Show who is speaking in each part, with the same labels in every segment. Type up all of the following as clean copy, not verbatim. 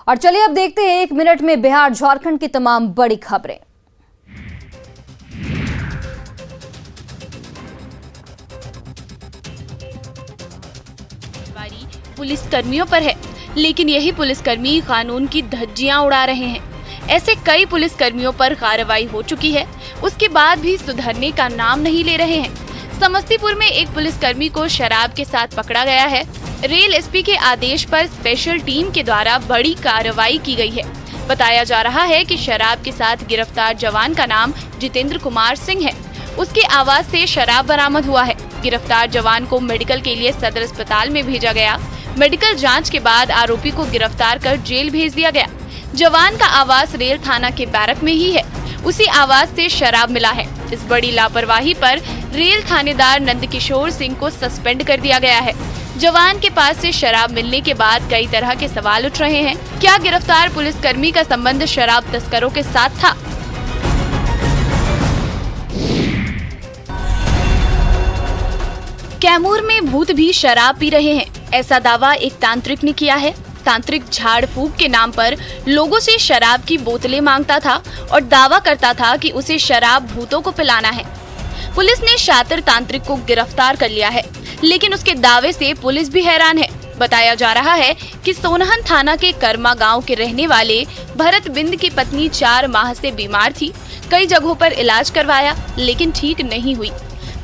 Speaker 1: और चलिए अब देखते हैं 1 मिनट में बिहार झारखंड की तमाम बड़ी खबरें।
Speaker 2: पुलिस कर्मियों पर है, लेकिन यही पुलिसकर्मी कानून की धज्जियां उड़ा रहे हैं। ऐसे कई पुलिस कर्मियों पर कार्रवाई हो चुकी है, उसके बाद भी सुधरने का नाम नहीं ले रहे हैं। समस्तीपुर में एक पुलिसकर्मी को शराब के साथ पकड़ा गया है। रेल एसपी के आदेश पर स्पेशल टीम के द्वारा बड़ी कार्रवाई की गई है। बताया जा रहा है कि शराब के साथ गिरफ्तार जवान का नाम जितेंद्र कुमार सिंह है। उसके आवास से शराब बरामद हुआ है। गिरफ्तार जवान को मेडिकल के लिए सदर अस्पताल में भेजा गया। मेडिकल जांच के बाद आरोपी को गिरफ्तार कर जेल भेज दिया गया। जवान का आवास रेल थाना के बैरक में ही है। उसी आवास से शराब मिला है। इस बड़ी लापरवाही पर रेल थानेदार नंदकिशोर सिंह को सस्पेंड कर दिया गया है। जवान के पास से शराब मिलने के बाद कई तरह के सवाल उठ रहे हैं। क्या गिरफ्तार पुलिसकर्मी का संबंध शराब तस्करों के साथ था? कैमूर में भूत भी शराब पी रहे हैं, ऐसा दावा एक तांत्रिक ने किया है। तांत्रिक झाड़ फूक के नाम पर लोगों से शराब की बोतलें मांगता था और दावा करता था कि उसे शराब भूतों को पिलाना है। पुलिस ने शातिर तांत्रिक को गिरफ्तार कर लिया है, लेकिन उसके दावे से पुलिस भी हैरान है। बताया जा रहा है कि सोनहन थाना के कर्मा गांव के रहने वाले भरत बिंद की पत्नी 4 माह से बीमार थी। कई जगहों पर इलाज करवाया, लेकिन ठीक नहीं हुई।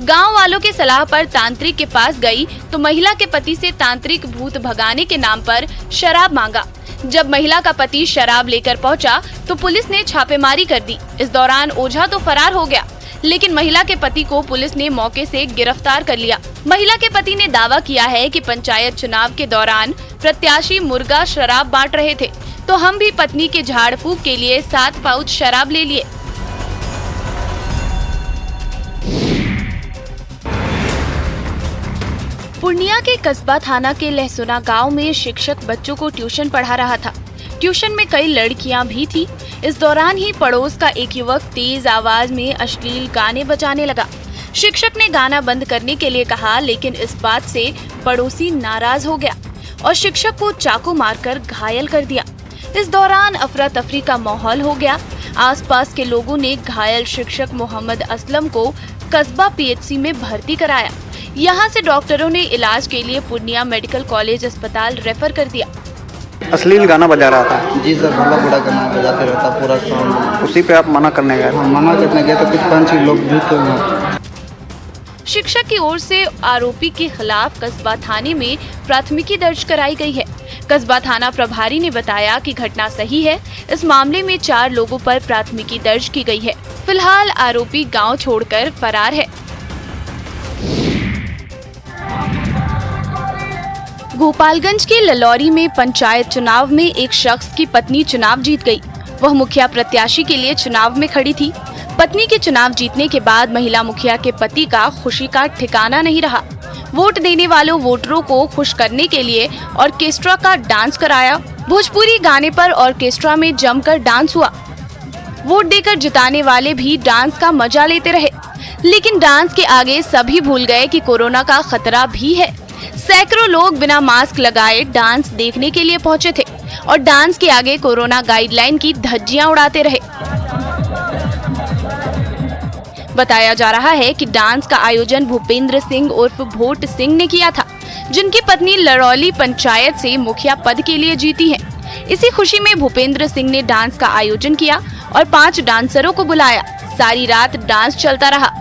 Speaker 2: गांव वालों के सलाह पर तांत्रिक के पास गई तो महिला के पति से तांत्रिक भूत भगाने के नाम पर शराब मांगा। जब महिला का पति शराब लेकर पहुंचा तो पुलिस ने छापेमारी कर दी। इस दौरान ओझा तो फरार हो गया, लेकिन महिला के पति को पुलिस ने मौके से गिरफ्तार कर लिया। महिला के पति ने दावा किया है कि पंचायत चुनाव के दौरान प्रत्याशी मुर्गा शराब बांट रहे थे, तो हम भी पत्नी के झाड़ फूक के लिए 7 पाउच शराब ले लिए। पूर्णिया के कस्बा थाना के लहसुना गांव में शिक्षक बच्चों को ट्यूशन पढ़ा रहा था। ट्यूशन में कई लड़कियां भी थी। इस दौरान ही पड़ोस का एक युवक तेज आवाज में अश्लील गाने बजाने लगा। शिक्षक ने गाना बंद करने के लिए कहा, लेकिन इस बात से पड़ोसी नाराज हो गया और शिक्षक को चाकू मारकर घायल कर दिया। इस दौरान अफरा तफरी का माहौल हो गया। आसपास के लोगों ने घायल शिक्षक मोहम्मद असलम को कस्बा पीएचसी में भर्ती कराया। यहाँ से डॉक्टरों ने इलाज के लिए पूर्णिया मेडिकल कॉलेज अस्पताल रेफर कर दिया।
Speaker 3: अश्लील गाना बजा रहा था?
Speaker 4: जी सर, भला बुरा गाना बजाते रहता पूरा साउंड।
Speaker 3: उसी पे आप मना करने गए?
Speaker 4: मना करने गए तो कुछ पंछी लोग भी थे।
Speaker 2: शिक्षक की ओर से आरोपी के खिलाफ कस्बा थाने में प्राथमिकी दर्ज कराई गई है। कस्बा थाना प्रभारी ने बताया कि घटना सही है। इस मामले में 4 लोगों पर प्राथमिकी दर्ज की गई है। फिलहाल आरोपी गाँव छोड़कर फरार है। गोपालगंज के ललौरी में पंचायत चुनाव में एक शख्स की पत्नी चुनाव जीत गई। वह मुखिया प्रत्याशी के लिए चुनाव में खड़ी थी। पत्नी के चुनाव जीतने के बाद महिला मुखिया के पति का खुशी का ठिकाना नहीं रहा। वोट देने वालों वोटरों को खुश करने के लिए ऑर्केस्ट्रा का डांस कराया। भोजपुरी गाने पर ऑर्केस्ट्रा में जमकर डांस हुआ। वोट देकर जिताने वाले भी डांस का मजा लेते रहे, लेकिन डांस के आगे सभी भूल गए कि कोरोना का खतरा भी है। सैकड़ों लोग बिना मास्क लगाए डांस देखने के लिए पहुंचे थे और डांस के आगे कोरोना गाइडलाइन की धज्जियां उड़ाते रहे। बताया जा रहा है कि डांस का आयोजन भूपेंद्र सिंह उर्फ भोट सिंह ने किया था, जिनकी पत्नी लरौली पंचायत से मुखिया पद के लिए जीती है। इसी खुशी में भूपेंद्र सिंह ने डांस का आयोजन किया और 5 डांसरों को बुलाया। सारी रात डांस चलता रहा।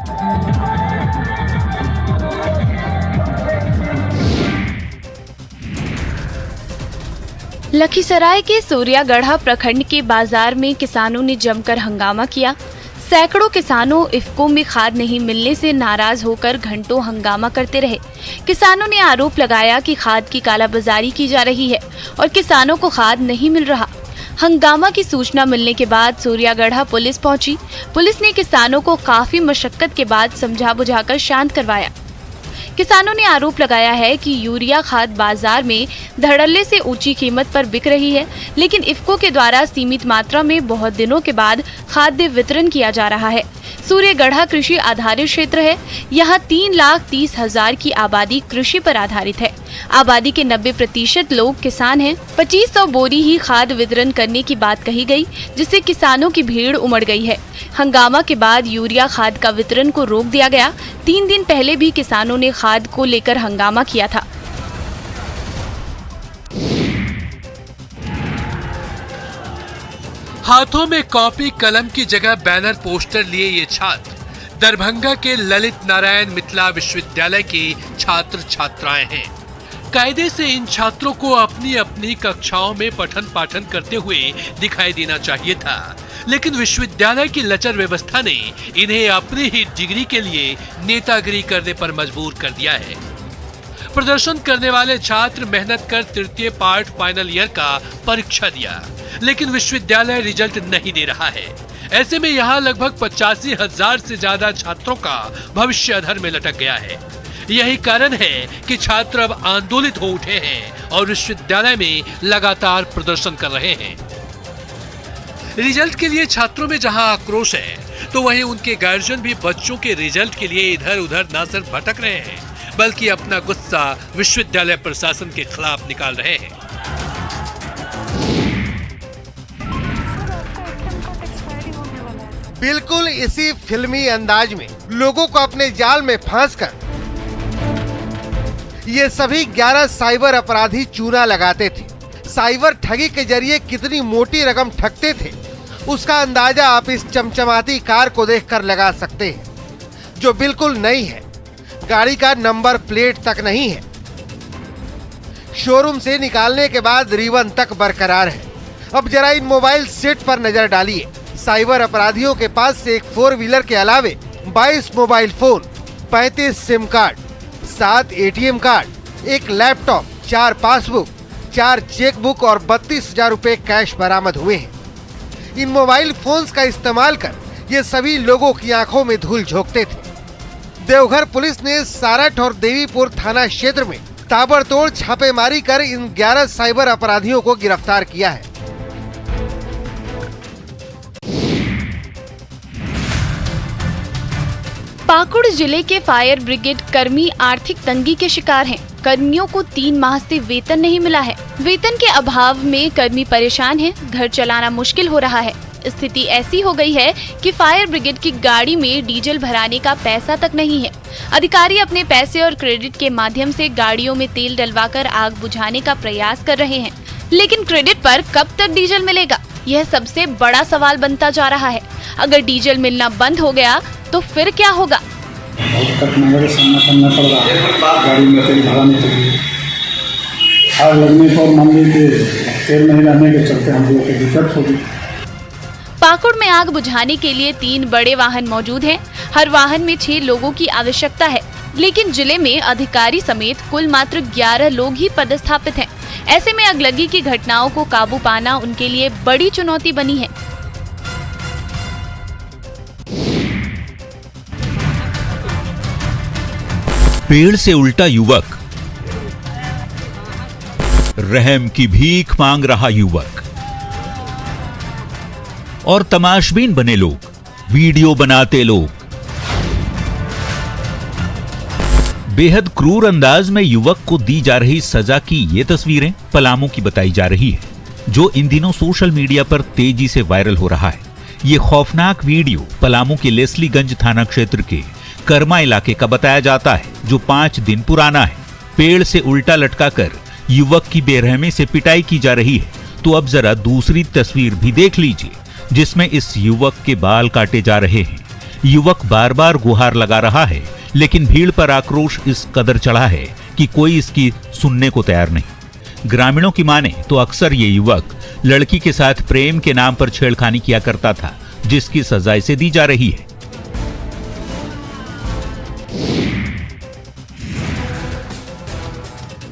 Speaker 2: लखीसराय के सूर्यागढ़ा प्रखंड के बाजार में किसानों ने जमकर हंगामा किया। सैकड़ों किसानों इफ्को में खाद नहीं मिलने से नाराज होकर घंटों हंगामा करते रहे। किसानों ने आरोप लगाया कि खाद की कालाबाजारी की जा रही है और किसानों को खाद नहीं मिल रहा। हंगामा की सूचना मिलने के बाद सूर्यागढ़ा पुलिस पहुंची। पुलिस ने किसानों को काफी मशक्कत के बाद समझा बुझाकर शांत करवाया। किसानों ने आरोप लगाया है कि यूरिया खाद बाजार में धड़ल्ले से ऊंची कीमत पर बिक रही है, लेकिन इफ्को के द्वारा सीमित मात्रा में बहुत दिनों के बाद खाद्य वितरण किया जा रहा है। सूर्यगढ़ा कृषि आधारित क्षेत्र है। यहाँ 3,30,000 की आबादी कृषि पर आधारित है। आबादी के 90% लोग किसान हैं। 2500 बोरी ही खाद वितरण करने की बात कही गई, जिससे किसानों की भीड़ उमड़ गई है। हंगामा के बाद यूरिया खाद का वितरण को रोक दिया गया। 3 दिन पहले भी किसानों ने खाद को लेकर हंगामा किया था।
Speaker 5: हाथों में कॉपी कलम की जगह बैनर पोस्टर लिए ये छात्र दरभंगा के ललित नारायण मिथिला विश्वविद्यालय के छात्र छात्राएं हैं। कायदे से इन छात्रों को अपनी अपनी कक्षाओं में पठन पाठन करते हुए दिखाई देना चाहिए था, लेकिन विश्वविद्यालय की लचर व्यवस्था ने इन्हें अपनी ही डिग्री के लिए नेतागिरी करने पर मजबूर कर दिया है। प्रदर्शन करने वाले छात्र मेहनत कर तृतीय पार्ट फाइनल ईयर का परीक्षा दिया, लेकिन विश्वविद्यालय रिजल्ट नहीं दे रहा है। ऐसे में यहाँ लगभग 85,000 से ज्यादा छात्रों का भविष्य अधर में लटक गया है। यही कारण है कि छात्र अब आंदोलित हो उठे हैं और विश्वविद्यालय में लगातार प्रदर्शन कर रहे हैं। रिजल्ट के लिए छात्रों में जहां आक्रोश है, तो वहीं उनके गार्जियन भी बच्चों के रिजल्ट के लिए इधर उधर न सिर्फ भटक रहे हैं, बल्कि अपना गुस्सा विश्वविद्यालय प्रशासन के खिलाफ निकाल रहे हैं।
Speaker 6: बिल्कुल इसी फिल्मी अंदाज में लोगों को अपने जाल में फांसकर ये सभी 11 साइबर अपराधी चूना लगाते थे। साइबर ठगी के जरिए कितनी मोटी रकम ठगते थे, उसका अंदाजा आप इस चमचमाती कार को देखकर लगा सकते हैं, जो बिल्कुल नई है। गाड़ी का नंबर प्लेट तक नहीं है। शोरूम से निकालने के बाद रिबन तक बरकरार है। अब जरा इन मोबाइल सेट पर नजर डालिए। साइबर अपराधियों के पास से एक 4 व्हीलर के अलावे 22 mobile phone, 35 SIM card, 7 ATM card, 1 laptop, 4 passbook, 4 chequebook और 32,000 रुपए कैश बरामद हुए हैं। इन मोबाइल फोन्स का इस्तेमाल कर ये सभी लोगों की आंखों में धूल झोंकते थे। देवघर पुलिस ने सारठ और देवीपुर थाना क्षेत्र में ताबड़तोड़ छापेमारी कर इन 11 साइबर अपराधियों को गिरफ्तार किया है।
Speaker 2: पाकुड़ जिले के फायर ब्रिगेड कर्मी आर्थिक तंगी के शिकार हैं। कर्मियों को 3 माह से वेतन नहीं मिला है। वेतन के अभाव में कर्मी परेशान हैं। घर चलाना मुश्किल हो रहा है। स्थिति ऐसी हो गई है कि फायर ब्रिगेड की गाड़ी में डीजल भराने का पैसा तक नहीं है। अधिकारी अपने पैसे और क्रेडिट के माध्यम से गाड़ियों में तेल डलवाकर आग बुझाने का प्रयास कर रहे हैं, लेकिन क्रेडिट पर कब तक डीजल मिलेगा, यह सबसे बड़ा सवाल बनता जा रहा है। अगर डीजल मिलना बंद हो गया तो फिर क्या होगा?
Speaker 7: बहुत कठिनाइयों का सामना करना पड़ रहा है। गाड़ी में तेल भराने के लिए आग लगने पर मान लीजिए तेल नहीं रहने के चलते हम लोग को दिक्कत होगी।
Speaker 2: पाकुड़ में आग बुझाने के लिए 3 बड़े वाहन मौजूद हैं। हर वाहन में 6 लोगों की आवश्यकता है, लेकिन जिले में अधिकारी समेत कुल मात्र 11 लोग ही पदस्थापित हैं। ऐसे में अगलगी की घटनाओं को काबू पाना उनके लिए बड़ी चुनौती बनी है।
Speaker 8: पेड़ से उल्टा युवक, रहम की भीख मांग रहा युवक और तमाशबीन बने लोग, वीडियो बनाते लोग। बेहद क्रूर अंदाज में युवक को दी जा रही सजा की ये तस्वीरें पलामू की बताई जा रही है, जो इन दिनों सोशल मीडिया पर तेजी से वायरल हो रहा है। ये खौफनाक वीडियो पलामू के लेस्लीगंज थाना क्षेत्र के कर्मा इलाके का बताया जाता है, जो 5 दिन पुराना है। पेड़ से उल्टा लटकाकर युवक की बेरहमी से पिटाई की जा रही है। तो अब जरा दूसरी तस्वीर भी देख लीजिए, जिसमें इस युवक के बाल काटे जा रहे हैं। युवक बार बार गुहार लगा रहा है, लेकिन भीड़ पर आक्रोश इस कदर चढ़ा है कि कोई इसकी सुनने को तैयार नहीं। ग्रामीणों की माने तो अक्सर ये युवक लड़की के साथ प्रेम के नाम पर छेड़खानी किया करता था, जिसकी सजा इसे दी जा रही है।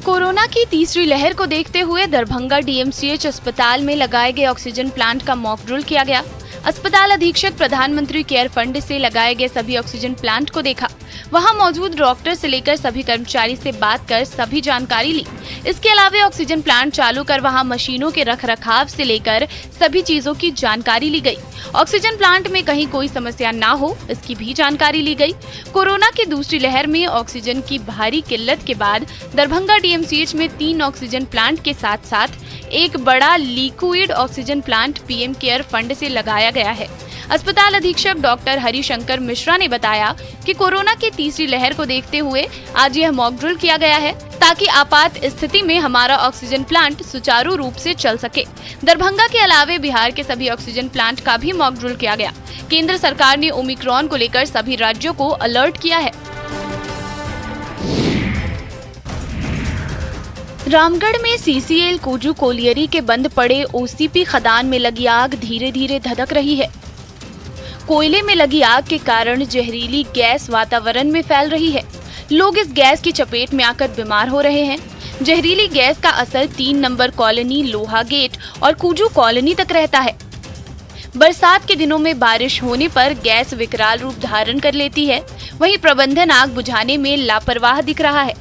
Speaker 2: कोरोना की तीसरी लहर को देखते हुए दरभंगा डीएमसीएच अस्पताल में लगाए गए ऑक्सीजन प्लांट का मॉक ड्रिल किया गया। अस्पताल अधीक्षक प्रधानमंत्री केयर फंड से लगाए गए सभी ऑक्सीजन प्लांट को देखा। वहां मौजूद डॉक्टर से लेकर सभी कर्मचारी से बात कर सभी जानकारी ली। इसके अलावा ऑक्सीजन प्लांट चालू कर वहां मशीनों के रखरखाव से लेकर सभी चीजों की जानकारी ली गई। ऑक्सीजन प्लांट में कहीं कोई समस्या ना हो, इसकी भी जानकारी ली गई। कोरोना की दूसरी लहर में ऑक्सीजन की भारी किल्लत के बाद दरभंगा डीएमसीएच में 3 ऑक्सीजन प्लांट के साथ साथ एक बड़ा liquid oxygen plant PM care fund से लगाया गया है। अस्पताल अधीक्षक डॉक्टर हरिशंकर मिश्रा ने बताया कि कोरोना की तीसरी लहर को देखते हुए आज यह मॉक ड्रिल किया गया है ताकि आपात स्थिति में हमारा ऑक्सीजन प्लांट सुचारू रूप से चल सके। दरभंगा के अलावे बिहार के सभी ऑक्सीजन प्लांट का भी मॉक ड्रिल किया गया। केंद्र सरकार ने ओमिक्रॉन को लेकर सभी राज्यों को अलर्ट किया है। रामगढ़ में सीसीएल कुजू कोलियरी के बंद पड़े ओसीपी खदान में लगी आग धीरे धीरे धधक रही है। कोयले में लगी आग के कारण जहरीली गैस वातावरण में फैल रही है। लोग इस गैस की चपेट में आकर बीमार हो रहे हैं। जहरीली गैस का असर 3 नंबर कॉलोनी, लोहा गेट और कुजू कॉलोनी तक रहता है। बरसात के दिनों में बारिश होने पर गैस विकराल रूप धारण कर लेती है। वहीं प्रबंधन आग बुझाने में लापरवाह दिख रहा है,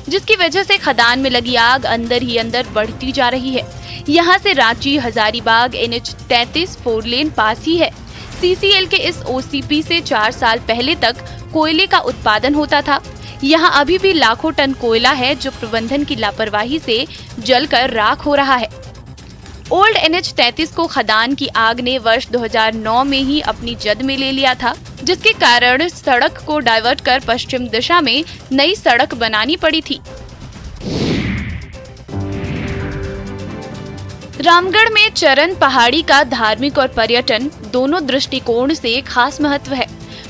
Speaker 2: जिसकी वजह से खदान में लगी आग अंदर ही अंदर बढ़ती जा रही है। यहाँ से रांची हजारीबाग NH 33 4 लेन पास ही है। सीसीएल के इस ओसीपी से 4 साल पहले तक कोयले का उत्पादन होता था। यहाँ अभी भी लाखों टन कोयला है जो प्रबंधन की लापरवाही से जलकर राख हो रहा है। ओल्ड NH 33 को खदान की आग ने वर्ष 2009 में ही अपनी जद में ले लिया था, जिसके कारण सड़क को डाइवर्ट कर पश्चिम दिशा में नई सड़क बनानी पड़ी थी। रामगढ़ में चरण पहाड़ी का धार्मिक और पर्यटन दोनों दृष्टिकोण से खास महत्व है।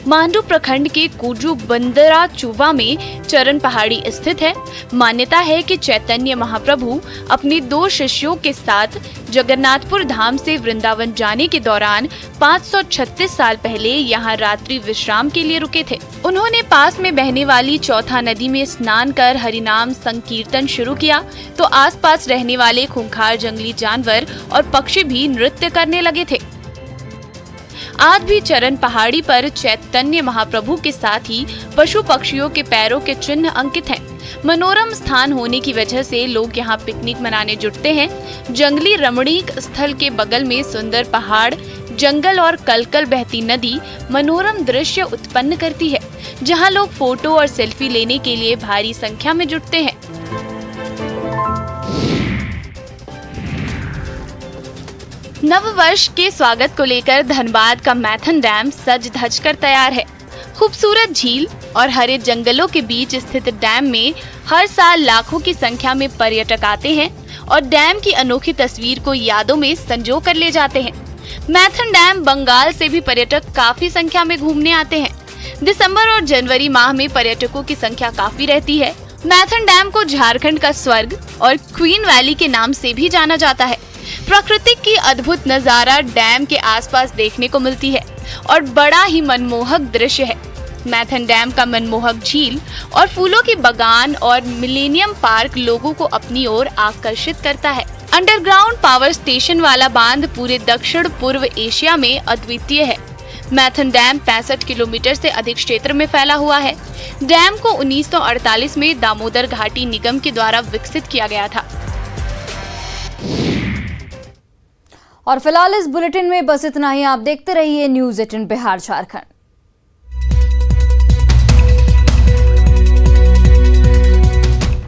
Speaker 2: मांडू प्रखंड के कुजू बंदरा चुवा में चरण पहाड़ी स्थित है। मान्यता है कि चैतन्य महाप्रभु अपने 2 शिष्यों के साथ जगन्नाथपुर धाम से वृंदावन जाने के दौरान 536 साल पहले यहाँ रात्रि विश्राम के लिए रुके थे। उन्होंने पास में बहने वाली चौथा नदी में स्नान कर हरिनाम संकीर्तन शुरू किया तो आसपास रहने वाले खूंखार जंगली जानवर और पक्षी भी नृत्य करने लगे थे। आज भी चरण पहाड़ी पर चैतन्य महाप्रभु के साथ ही पशु पक्षियों के पैरों के चिन्ह अंकित हैं। मनोरम स्थान होने की वजह से लोग यहाँ पिकनिक मनाने जुटते हैं। जंगली रमणीक स्थल के बगल में सुंदर पहाड़, जंगल और कलकल बहती नदी मनोरम दृश्य उत्पन्न करती है, जहाँ लोग फोटो और सेल्फी लेने के लिए भारी संख्या में जुटते हैं। नव वर्ष के स्वागत को लेकर धनबाद का मैथन डैम सज धज कर तैयार है। खूबसूरत झील और हरे जंगलों के बीच स्थित डैम में हर साल लाखों की संख्या में पर्यटक आते हैं और डैम की अनोखी तस्वीर को यादों में संजो कर ले जाते हैं। मैथन डैम बंगाल से भी पर्यटक काफी संख्या में घूमने आते हैं। दिसंबर और जनवरी माह में पर्यटकों की संख्या काफी रहती है। मैथन डैम को झारखंड का स्वर्ग और क्वीन वैली के नाम से भी जाना जाता है। प्रकृति की अद्भुत नजारा डैम के आसपास देखने को मिलती है और बड़ा ही मनमोहक दृश्य है। मैथन डैम का मनमोहक झील और फूलों की बागान और मिलेनियम पार्क लोगों को अपनी ओर आकर्षित करता है। अंडरग्राउंड पावर स्टेशन वाला बांध पूरे दक्षिण पूर्व एशिया में अद्वितीय है। मैथन डैम 65 किलोमीटर से अधिक क्षेत्र में फैला हुआ है। डैम को 1948 में दामोदर घाटी निगम के द्वारा विकसित किया गया था।
Speaker 1: और फिलहाल इस बुलेटिन में बस इतना ही। आप देखते रहिए न्यूज़ 18 बिहार झारखंड।